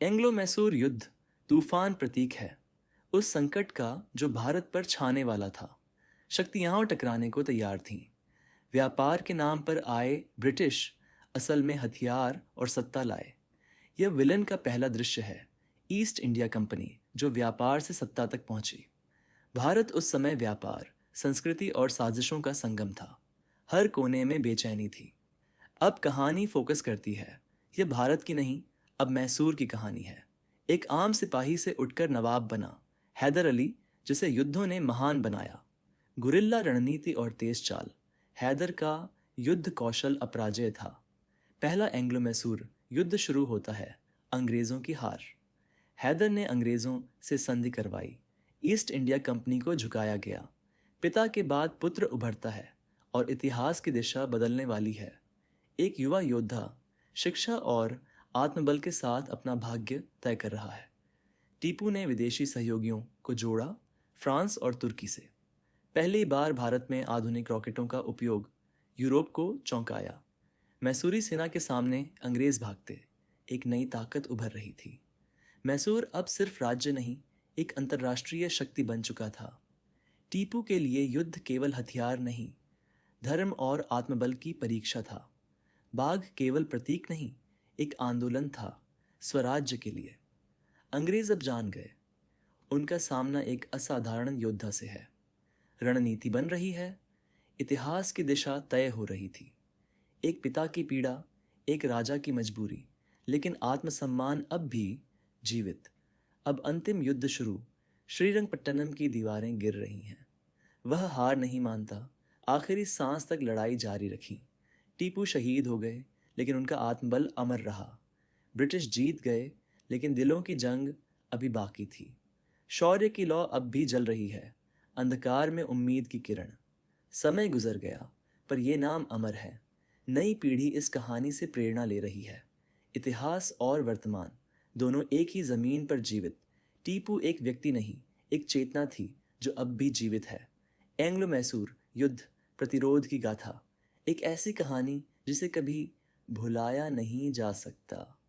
Anglo Mysore युद्ध तूफान प्रतीक है उस संकट का जो भारत पर छाने वाला था। शक्तियां टकराने को तैयार थीं। व्यापार के नाम पर आए ब्रिटिश असल में हथियार और सत्ता लाए। यह विलन का पहला दृश्य है। ईस्ट इंडिया कंपनी जो व्यापार से सत्ता तक पहुंची। भारत उस समय व्यापार, संस्कृति और साजिशों का संगम था। हर कोने में बेचैनी थी। अब कहानी फोकस करती है। यह भारत की नहीं, अब मैसूर की कहानी है। एक आम सिपाही से उठकर नवाब बना हैदर अली, जिसे युद्धों ने महान बनाया। गुरिल्ला रणनीति और तेज चाल। हैदर का युद्ध कौशल अपराजेय था। पहला एंग्लो मैसूर युद्ध शुरू होता है अंग्रेजों की हार। हैदर ने अंग्रेजों से संधि करवाई। ईस्ट इंडिया कंपनी को झुकाया गया। पिता के बाद पुत्र उभरता है और इतिहास की दिशा बदलने वाली है। एक युवा योद्धा शिक्षा और आत्मबल के साथ अपना भाग्य तय कर रहा है। टीपू ने विदेशी सहयोगियों को जोड़ा, फ्रांस और तुर्की से। पहली बार भारत में आधुनिक रॉकेटों का उपयोग यूरोप को चौंकाया। मैसूरी सेना के सामने अंग्रेज भागते। एक नई ताकत उभर रही थी। मैसूर अब सिर्फ राज्य नहीं, एक अंतर्राष्ट्रीय शक्ति बन चुका था। टीपू के लिए युद्ध केवल हथियार नहीं, धर्म और आत्मबल की परीक्षा था। बाघ केवल प्रतीक नहीं, एक आंदोलन था स्वराज्य के लिए। अंग्रेज अब जान गए, उनका सामना एक असाधारण योद्धा से है। रणनीति बन रही है, इतिहास की दिशा तय हो रही थी। एक पिता की पीड़ा, एक राजा की मजबूरी, लेकिन आत्मसम्मान अब भी जीवित। अब अंतिम युद्ध शुरू। श्रीरंगपट्टनम की दीवारें गिर रही हैं। वह हार नहीं मानता, आखिरी सांस तक लड़ाई जारी रखी। टीपू शहीद हो गए, लेकिन उनका आत्मबल अमर रहा। ब्रिटिश जीत गए, लेकिन दिलों की जंग अभी बाकी थी। शौर्य की लौ अब भी जल रही है, अंधकार में उम्मीद की किरण। समय गुजर गया, पर यह नाम अमर है। नई पीढ़ी इस कहानी से प्रेरणा ले रही है। इतिहास और वर्तमान दोनों एक ही जमीन पर जीवित। टीपू एक व्यक्ति नहीं, एक चेतना थी जो अब भी जीवित है। एंग्लो मैसूर युद्ध प्रतिरोध की गाथा, एक ऐसी कहानी जिसे कभी भुलाया नहीं जा सकता।